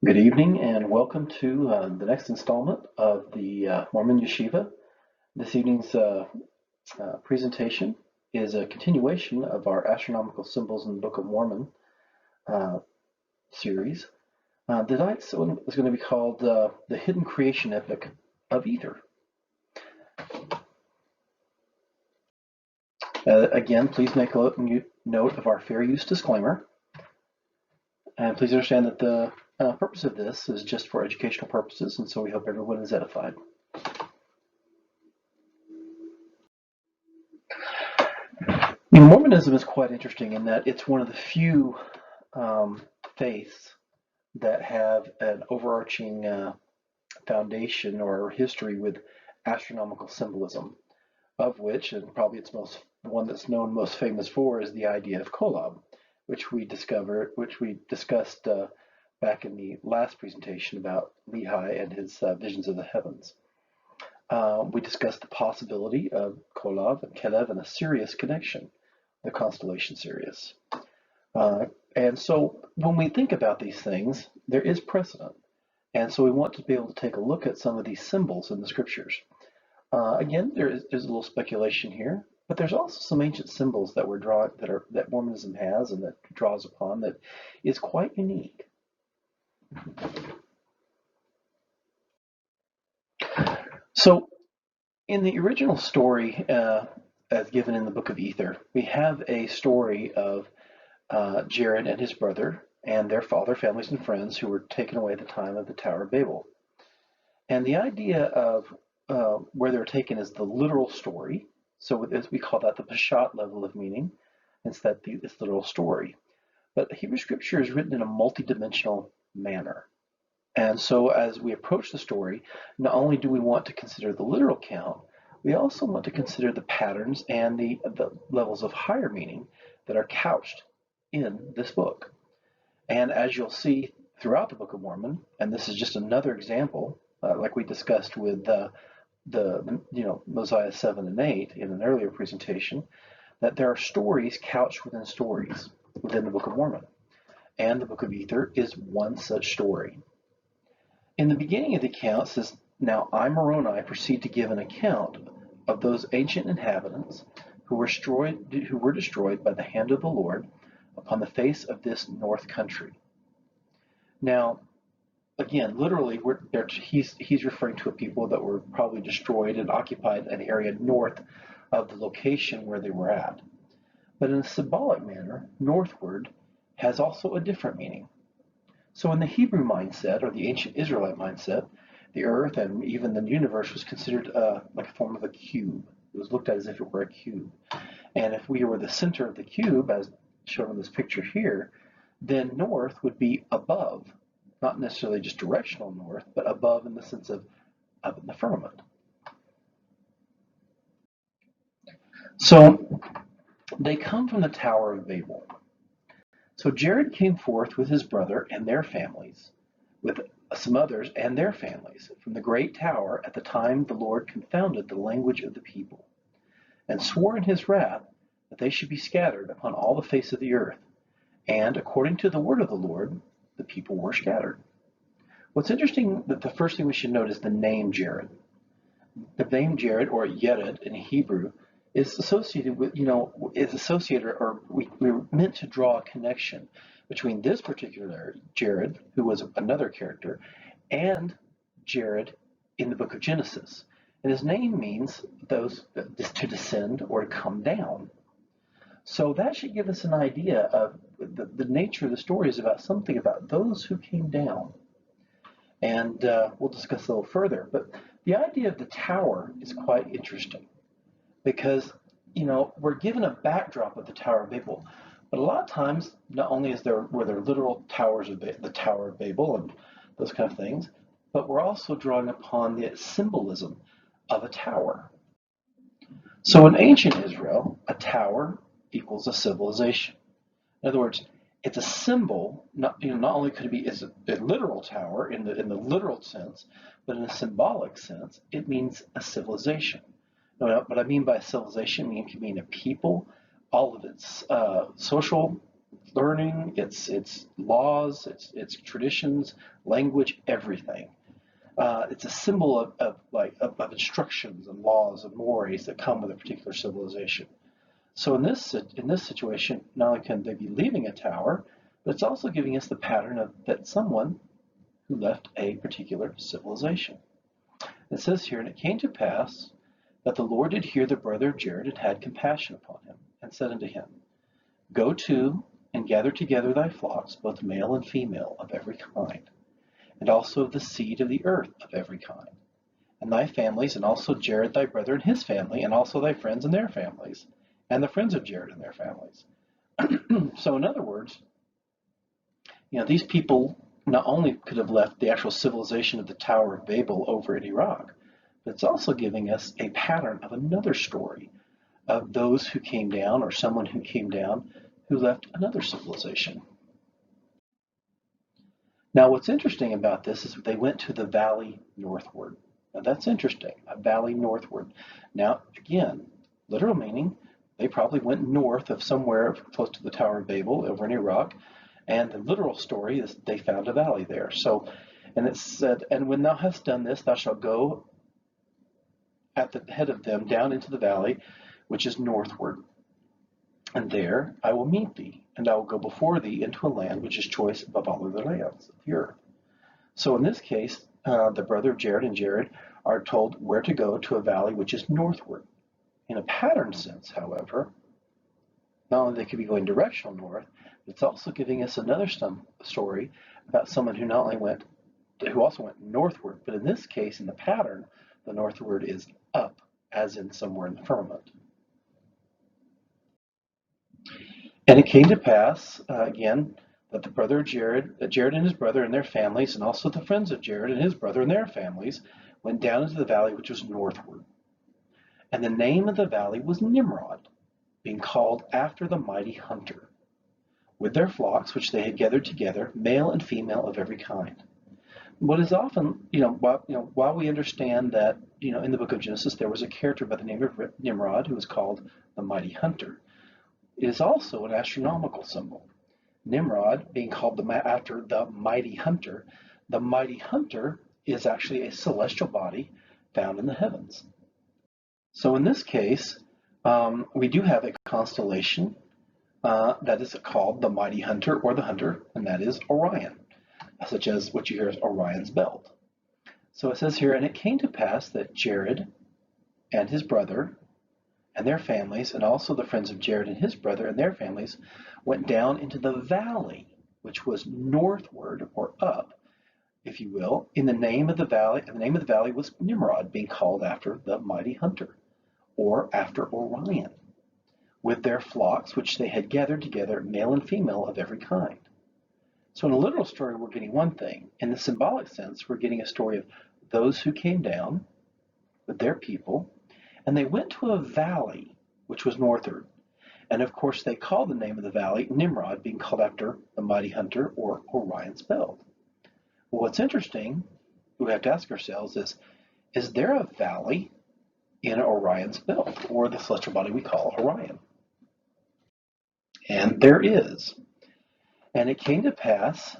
Good evening and welcome to the next installment of the Mormon Yeshiva. This evening's presentation is a continuation of our astronomical symbols in the Book of Mormon uh, series. Tonight's one is going to be called The Hidden Creation Epic of Ether. Again, please make a note of our fair use disclaimer. And please understand that the purpose of this is just for educational purposes, and so we hope everyone is edified. Mormonism is quite interesting in that it's one of the few faiths that have an overarching foundation or history with astronomical symbolism, of which, and probably its one that's known most famous for, is the idea of Kolob, which we discussed back in the last presentation about Lehi and his visions of the heavens. We discussed the possibility of Kolob and Kelev and a Sirius connection, the constellation Sirius. And so when we think about these things, there is precedent. And so we want to be able to take a look at some of these symbols in the scriptures. Again, there's a little speculation here, but there's also some ancient symbols that that Mormonism has and that draws upon that is quite unique. So in the original story, as given in the Book of Ether, we have a story of Jared and his brother and their father, families, and friends who were taken away at the time of the Tower of Babel. And the idea of where they're taken is the literal story. So we call that the Peshat level of meaning. It's this literal story. But Hebrew scripture is written in a multidimensional manner. And so as we approach the story, not only do we want to consider the literal count, we also want to consider the patterns and the levels of higher meaning that are couched in this book. And as you'll see throughout the Book of Mormon, and this is just another example, like we discussed with Mosiah 7 and 8 in an earlier presentation, that there are stories couched within stories within the Book of Mormon. And the Book of Ether is one such story. In the beginning of the account, it says, "Now I, Moroni, proceed to give an account of those ancient inhabitants who were destroyed by the hand of the Lord upon the face of this north country." Now, again, literally, he's referring to a people that were probably destroyed and occupied an area north of the location where they were at. But in a symbolic manner, northward has also a different meaning. So in the Hebrew mindset, or the ancient Israelite mindset, the earth and even the universe was considered like a form of a cube. It was looked at as if it were a cube. And if we were the center of the cube, as shown in this picture here, then north would be above, not necessarily just directional north, but above in the sense of up in the firmament. So they come from the Tower of Babel. So Jared came forth with his brother and their families, with some others and their families, from the great tower at the time the Lord confounded the language of the people, and swore in his wrath that they should be scattered upon all the face of the earth. And according to the word of the Lord, the people were scattered. What's interesting, that the first thing we should note is the name Jared. The name Jared, or Yered in Hebrew, is associated with, we're meant to draw a connection between this particular Jared, who was another character, and Jared in the book of Genesis. And his name means those to descend or to come down. So that should give us an idea of the nature of the story is about something about those who came down. And we'll discuss a little further. But the idea of the tower is quite interesting because, we're given a backdrop of the Tower of Babel. But a lot of times, not only were there literal towers of the Tower of Babel and those kind of things, but we're also drawing upon the symbolism of a tower. So in ancient Israel, a tower equals a civilization. In other words, it's a symbol. Not only could it be as a literal tower in the literal sense, but in a symbolic sense, it means a civilization. Now, what I mean by civilization can mean a people, all of its social learning, its laws, its traditions, language, everything. It's a symbol of instructions and laws and mores that come with a particular civilization. So in this situation, not only can they be leaving a tower, but it's also giving us the pattern of that someone who left a particular civilization. It says here, and it came to pass that the Lord did hear the brother of Jared and had compassion upon him, and said unto him, Go to and gather together thy flocks, both male and female, of every kind, and also of the seed of the earth of every kind, and thy families, and also Jared thy brother and his family, and also thy friends and their families, and the friends of Jared and their families. So in other words, these people not only could have left the actual civilization of the Tower of Babel over in Iraq, but it's also giving us a pattern of another story of those who came down, or someone who came down who left another civilization. Now, what's interesting about this is they went to the valley northward. Now, that's interesting, a valley northward. Now, again, literal meaning, they probably went north of somewhere close to the Tower of Babel over in Iraq, and the literal story is they found a valley there. So, and it said, and when thou hast done this, thou shalt go at the head of them down into the valley, which is northward. And there I will meet thee, and I will go before thee into a land which is choice above all other lands of the earth. So in this case, the brother of Jared and Jared are told where to go to a valley which is northward. In a pattern sense, however, not only they could be going directional north, but it's also giving us another story about someone who also went northward, but in this case, in the pattern, the northward is up, as in somewhere in the firmament. And it came to pass, again, that the brother of Jared and his brother and their families, and also the friends of Jared and his brother and their families, went down into the valley which was northward. And the name of the valley was Nimrod, being called after the mighty hunter, with their flocks which they had gathered together, male and female of every kind. What is often, while we understand that, in the book of Genesis there was a character by the name of Nimrod who was called the mighty hunter, it is also an astronomical symbol. Nimrod being called after the mighty hunter is actually a celestial body found in the heavens. So in this case, we do have a constellation that is called the mighty hunter or the hunter, and that is Orion, such as what you hear as Orion's belt. So it says here, and it came to pass that Jared and his brother and their families, and also the friends of Jared and his brother and their families, went down into the valley, which was northward or up, if you will, in the name of the valley. And the name of the valley was Nimrod, being called after the mighty hunter, or after Orion, with their flocks which they had gathered together, male and female of every kind. So in a literal story, we're getting one thing. In the symbolic sense, we're getting a story of those who came down with their people, and they went to a valley which was northward. And of course, they called the name of the valley Nimrod, being called after the mighty hunter or Orion's belt. Well, what's interesting, we have to ask ourselves is there a valley in Orion's belt, or the celestial body we call Orion? And there is. And it came to pass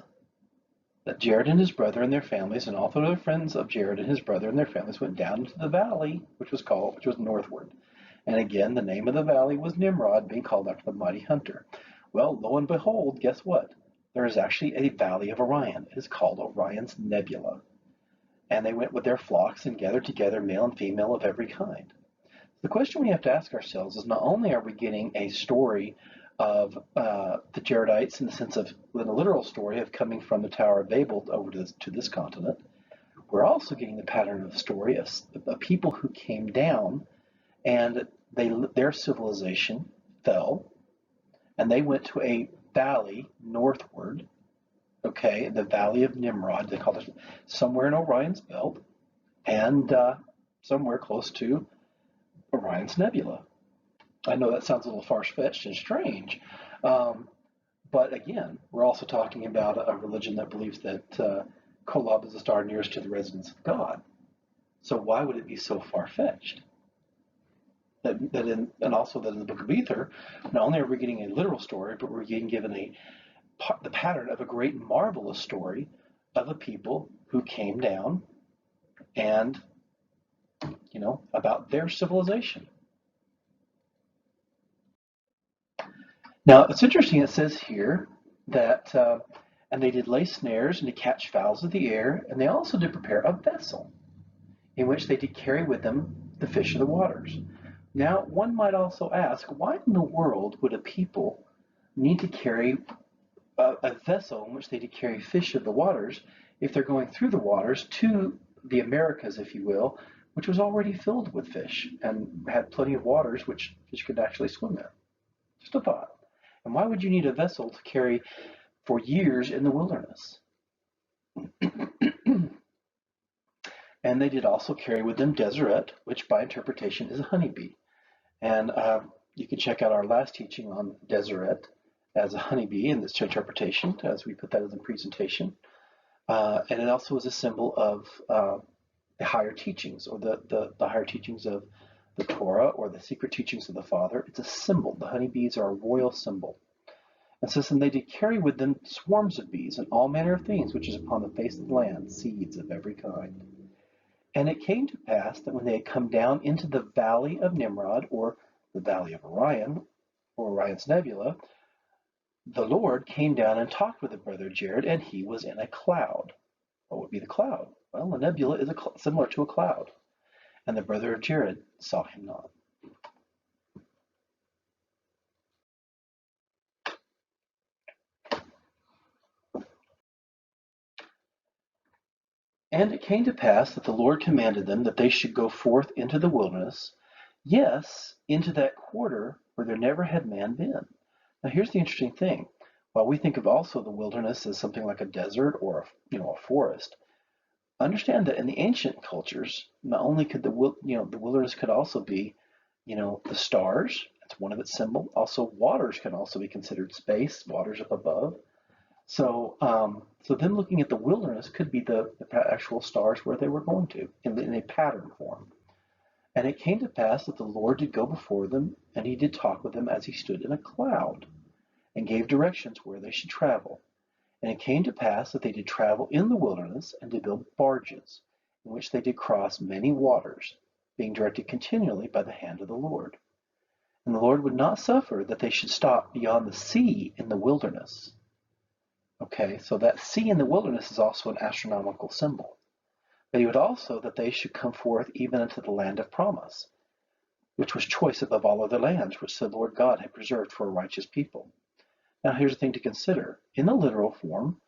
that Jared and his brother and their families, and all the other friends of Jared and his brother and their families, went down into the valley, which was northward. And again, the name of the valley was Nimrod, being called after the mighty hunter. Well, lo and behold, guess what? There is actually a valley of Orion. It is called Orion's Nebula. And they went with their flocks and gathered together, male and female of every kind. The question we have to ask ourselves is, not only are we getting a story of the Jaredites in the sense of the literal story of coming from the Tower of Babel over to this continent, we're also getting the pattern of the story of people who came down and their civilization fell, and they went to a valley northward, okay, the valley of Nimrod, they call it, somewhere in Orion's belt, and somewhere close to Orion's Nebula. I know that sounds a little far-fetched and strange, but again, we're also talking about a religion that believes that Kolob is the star nearest to the residence of God. So why would it be so far-fetched? and also that in the Book of Ether, not only are we getting a literal story, but we're getting given the pattern of a great marvelous story of a people who came down and, about their civilization. Now, it's interesting, it says here that, and they did lay snares and to catch fowls of the air, and they also did prepare a vessel in which they did carry with them the fish of the waters. Now, one might also ask, why in the world would a people need to carry a vessel in which they did carry fish of the waters if they're going through the waters to the Americas, if you will, which was already filled with fish and had plenty of waters which fish could actually swim in? Just a thought. And why would you need a vessel to carry for years in the wilderness? And they did also carry with them Deseret, which by interpretation is a honeybee. And you can check out our last teaching on Deseret as a honeybee in this interpretation, as we put that in the presentation. And it also is a symbol of the higher teachings, or the higher teachings of the Torah, or the secret teachings of the Father. It's a symbol. The honeybees are a royal symbol. And says, and they did carry with them swarms of bees and all manner of things which is upon the face of the land, seeds of every kind. And it came to pass that when they had come down into the valley of Nimrod, or the valley of Orion, or Orion's nebula, the Lord came down and talked with the brother Jared, and he was in a cloud. What would be the cloud? Well, a nebula is similar to a cloud. And the brother of Jared saw him not. And it came to pass that the Lord commanded them that they should go forth into the wilderness, yes, into that quarter where there never had man been. Now here's the interesting thing. While we think of also the wilderness as something like a desert or a forest, understand that in the ancient cultures, not only could the wilderness could also be, the stars. That's one of its symbols. Also, waters can also be considered space. Waters up above. So them looking at the wilderness could be the actual stars where they were going to in a pattern form. And it came to pass that the Lord did go before them, and he did talk with them as he stood in a cloud, and gave directions where they should travel. And it came to pass that they did travel in the wilderness, and did build barges, in which they did cross many waters, being directed continually by the hand of the Lord. And the Lord would not suffer that they should stop beyond the sea in the wilderness. Okay, so that sea in the wilderness is also an astronomical symbol. But he would also that they should come forth even into the land of promise, which was choice above all other lands, which the Lord God had preserved for a righteous people. Now here's the thing to consider. In the literal form,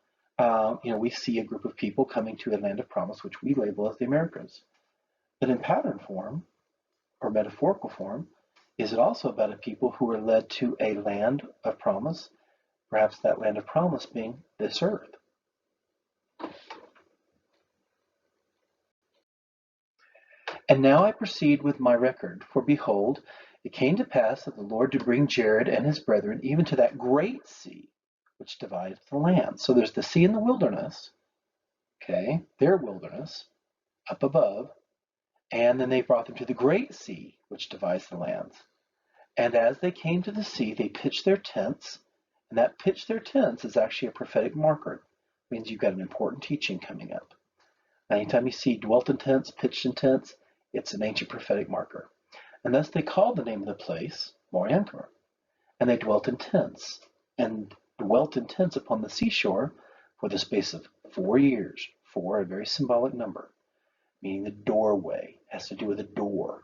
we see a group of people coming to a land of promise, which we label as the Americas. But in pattern form, or metaphorical form, is it also about a people who are led to a land of promise, perhaps that land of promise being this earth? And now I proceed with my record, for behold, it came to pass that the Lord did bring Jared and his brethren even to that great sea, which divides the land. So there's the sea in the wilderness, okay, their wilderness, up above, and then they brought them to the great sea, which divides the lands. And as they came to the sea, they pitched their tents, and that pitch their tents is actually a prophetic marker. It means you've got an important teaching coming up. Anytime you see dwelt in tents, pitched in tents, it's an ancient prophetic marker. And thus they called the name of the place Orion, and they dwelt in tents, and dwelt in tents upon the seashore for the space of 4 years. 4, a very symbolic number, meaning the doorway, has to do with a door.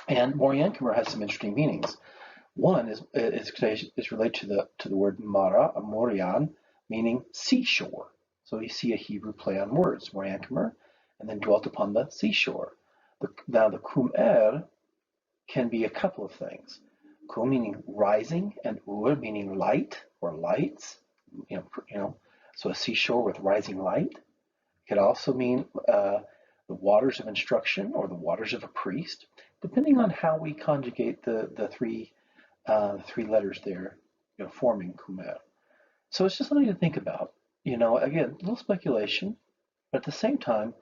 And Moriancumer has some interesting meanings. One is related to the word Mara, Morian, meaning seashore. So you see a Hebrew play on words, Moriancumer, and then dwelt upon the seashore. Now the Kum-er can be a couple of things. Kum meaning rising, and Ur meaning light or lights. So a seashore with rising light. It could also mean the waters of instruction or the waters of a priest, depending on how we conjugate the three letters there, forming Kum-er. So it's just something to think about. Again, a little speculation, but at the same time,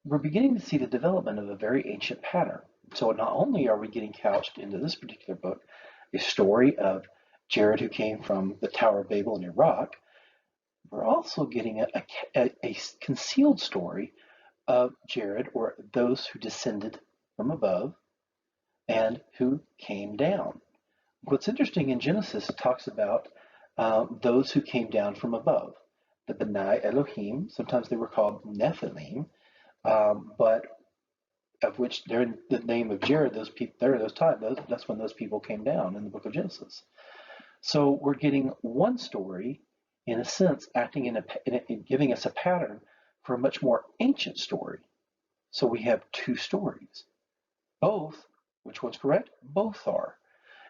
we're beginning to see the development of a very ancient pattern. So not only are we getting couched into this particular book a story of Jared who came from the Tower of Babel in Iraq, we're also getting a concealed story of Jared, or those who descended from above and who came down. What's interesting in Genesis, it talks about those who came down from above, the B'nai Elohim. Sometimes they were called Nephilim, but of which they're in the name of Jared. Those people, there, those times, that's when those people came down in the book of Genesis. So we're getting one story, in a sense, acting in giving us a pattern for a much more ancient story. So we have two stories. Both, which one's correct? Both are.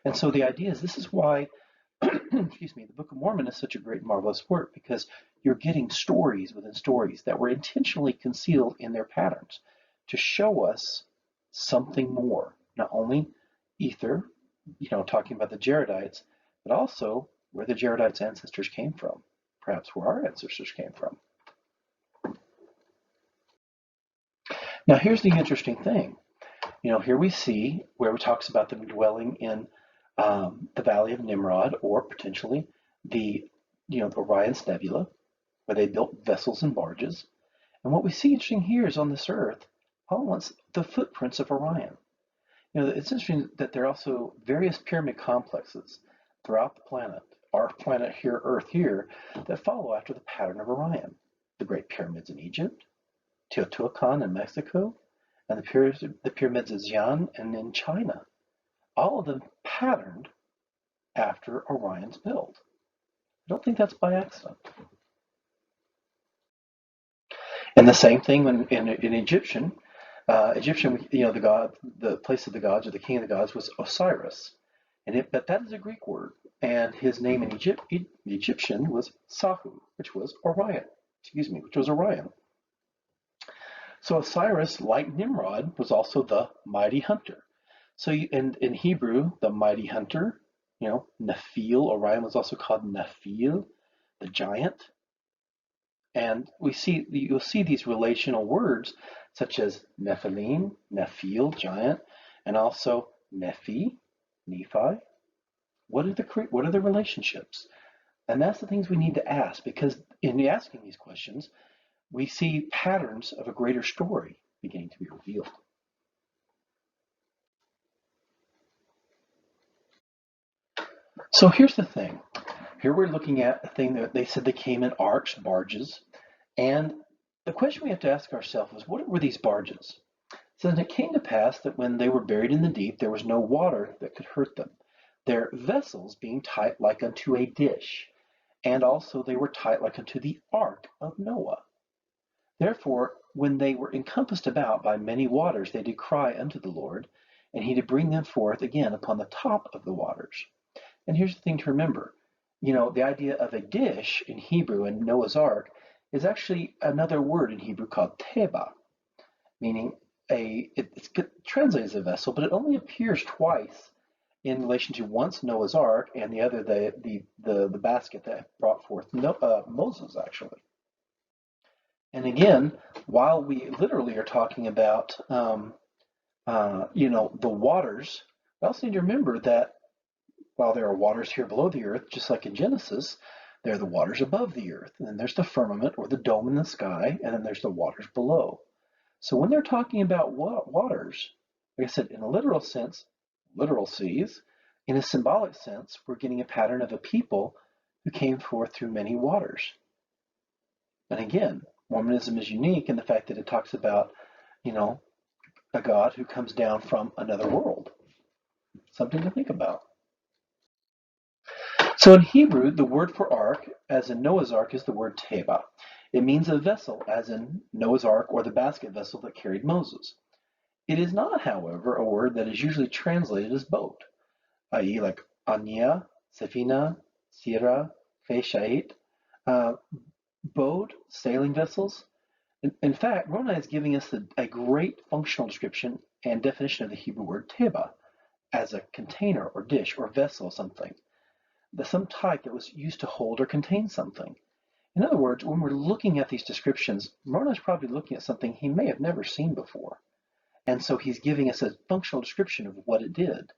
And so the idea is, this is why, excuse me, the Book of Mormon is such a great, marvelous work, because you're getting stories within stories that were intentionally concealed in their patterns to show us something more. Not only ether, talking about the Jaredites, but also where the Jaredites' ancestors came from, perhaps where our ancestors came from. Now, here's the interesting thing. Here we see where it talks about them dwelling in the Valley of Nimrod, or potentially the Orion's Nebula, where they built vessels and barges. And what we see interesting here is on this earth, all at once, the footprints of Orion. It's interesting that there are also various pyramid complexes throughout the planet, our planet here, Earth here, that follow after the pattern of Orion. The Great Pyramids in Egypt, Teotihuacan in Mexico, and the pyramids of Xi'an and in China. All of them patterned after Orion's build. I don't think that's by accident. And the same thing in Egyptian, the god, the place of the gods, or the king of the gods, was Osiris, but that is a Greek word, and his name in Egyptian was Sahu, which was Orion. So Osiris, like Nimrod, was also the mighty hunter. So in Hebrew, the mighty hunter, Nephil, Orion was also called Nephil, the giant. And you'll see these relational words such as Nephilim, Nephil, giant, and also Nephi, Nephi. What are the relationships? And that's the things we need to ask, because in asking these questions, we see patterns of a greater story beginning to be revealed. So here's the thing. Here we're looking at a thing that they said they came in arks, barges, and the question we have to ask ourselves is, what were these barges? So then it came to pass that when they were buried in the deep, there was no water that could hurt them. Their vessels being tight like unto a dish, and also they were tight like unto the ark of Noah. Therefore, when they were encompassed about by many waters, they did cry unto the Lord, and he did bring them forth again upon the top of the waters. And here's the thing to remember. The idea of a dish in Hebrew in Noah's Ark is actually another word in Hebrew called teba, meaning it's translated as a vessel, but it only appears twice in relation to once Noah's Ark, and the other the basket that brought forth Moses, actually. And again, while we literally are talking about the waters, we also need to remember that while there are waters here below the earth, just like in Genesis, there are the waters above the earth, and then there's the firmament, or the dome in the sky, and then there's the waters below. So when they're talking about waters, like I said, in a literal sense, literal seas. In a symbolic sense, we're getting a pattern of a people who came forth through many waters. And again, Mormonism is unique in the fact that it talks about, a God who comes down from another world. Something to think about. So in Hebrew, the word for ark, as in Noah's Ark, is the word teba. It means a vessel, as in Noah's Ark, or the basket vessel that carried Moses. It is not, however, a word that is usually translated as boat, i.e. like anya, sefina, sira, feshait, boat, sailing vessels. In fact, Moroni is giving us a great functional description and definition of the Hebrew word teba as a container or dish or vessel, something. Some type that was used to hold or contain something. In other words, when we're looking at these descriptions, Moroni's probably looking at something he may have never seen before. And so he's giving us a functional description of what it did.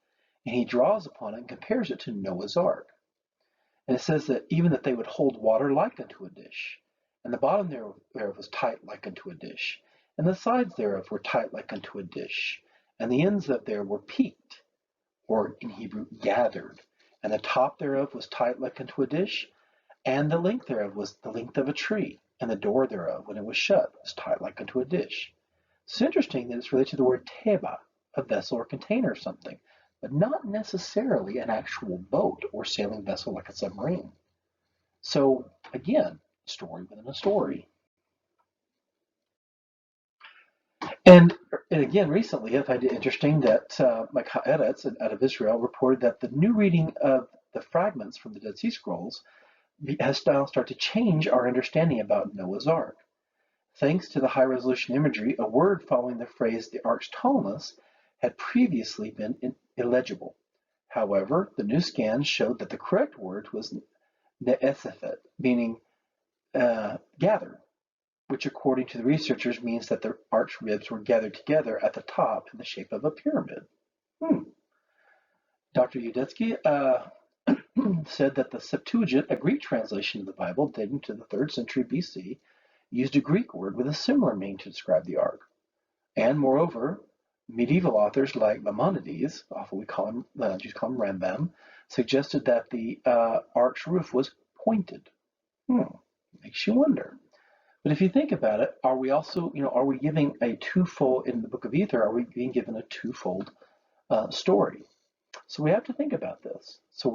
And he draws upon it and compares it to Noah's Ark. And it says that even that they would hold water like unto a dish, and the bottom thereof was tight like unto a dish, and the sides thereof were tight like unto a dish, and the ends of there were peaked, or in Hebrew gathered, and the top thereof was tight like unto a dish, and the length thereof was the length of a tree, and the door thereof, when it was shut, was tight like unto a dish. It's interesting that it's related to the word teba, a vessel or container of something, but not necessarily an actual boat or sailing vessel like a submarine. So again, story within a story. And again, recently, I find it interesting that Mike Haaretz out of Israel reported that the new reading of the fragments from the Dead Sea Scrolls has now started to change our understanding about Noah's Ark. Thanks to the high-resolution imagery, a word following the phrase the ark's tallness had previously been illegible. However, the new scans showed that the correct word was ne'esephet, meaning gathered, which according to the researchers means that the ark's ribs were gathered together at the top in the shape of a pyramid. Dr. Udetsky said that the Septuagint, a Greek translation of the Bible dating to the 3rd century BC, used a Greek word with a similar meaning to describe the ark. And moreover, medieval authors like Maimonides, often we call him, Jews call him Rambam, suggested that the ark's roof was pointed. Makes you wonder. But if you think about it, are we also, are we giving a twofold, in the Book of Ether, are we being given a twofold story? So we have to think about this. So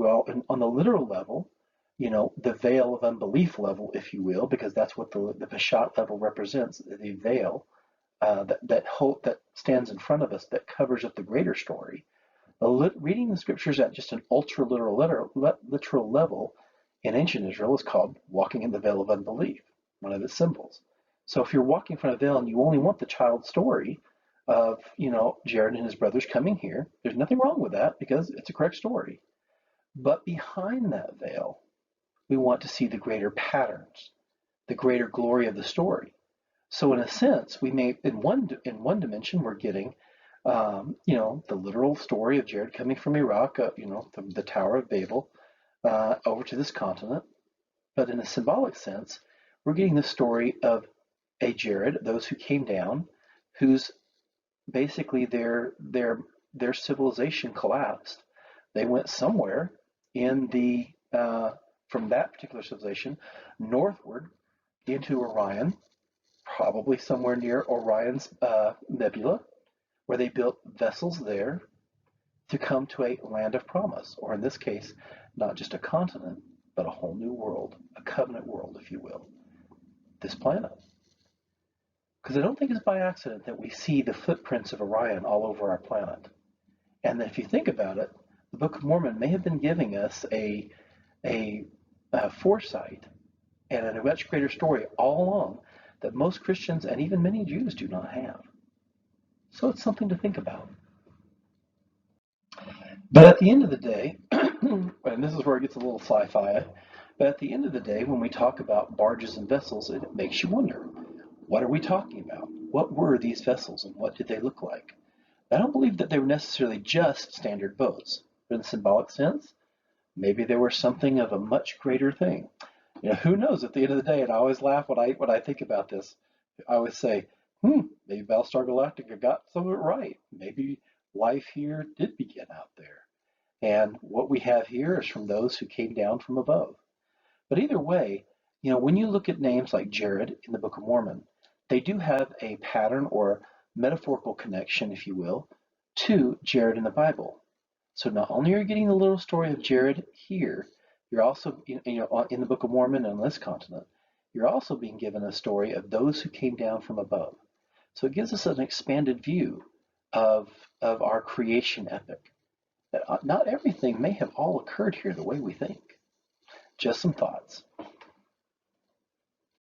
on the literal level, the veil of unbelief level, if you will, because that's what the Peshat level represents, the veil that stands in front of us that covers up the greater story. Reading the scriptures at just an ultra-literal literal level in ancient Israel is called walking in the veil of unbelief, one of its symbols. So if you're walking in front of a veil and you only want the child's story of, Jared and his brothers coming here, there's nothing wrong with that because it's a correct story. But behind that veil, we want to see the greater patterns, the greater glory of the story. So in a sense, we may, in one dimension, we're getting, the literal story of Jared coming from Iraq, from the Tower of Babel, over to this continent. But in a symbolic sense, we're getting the story of a Jared, those who came down, whose basically their civilization collapsed. They went somewhere in the from that particular civilization northward into Orion, probably somewhere near Orion's nebula, where they built vessels there to come to a land of promise, or in this case, not just a continent, but a whole new world, a covenant world, if you will, this planet. Because I don't think it's by accident that we see the footprints of Orion all over our planet. And if you think about it, the Book of Mormon may have been giving us a foresight and a much greater story all along that most Christians and even many Jews do not have. So it's something to think about. But at the end of the day, and this is where it gets a little sci-fi, but at the end of the day, when we talk about barges and vessels, it makes you wonder, what are we talking about? What were these vessels and what did they look like? I don't believe that they were necessarily just standard boats, but in the symbolic sense, maybe they were something of a much greater thing. Who knows? At the end of the day, and I always laugh when I think about this. I always say, maybe Battlestar Galactica got some of it right. Maybe life here did begin out there. And what we have here is from those who came down from above. But either way, when you look at names like Jared in the Book of Mormon, they do have a pattern or metaphorical connection, if you will, to Jared in the Bible. So not only are you getting the little story of Jared here, you're also, in the Book of Mormon on this continent, you're also being given a story of those who came down from above. So it gives us an expanded view of our creation epic. That not everything may have all occurred here the way we think. Just some thoughts.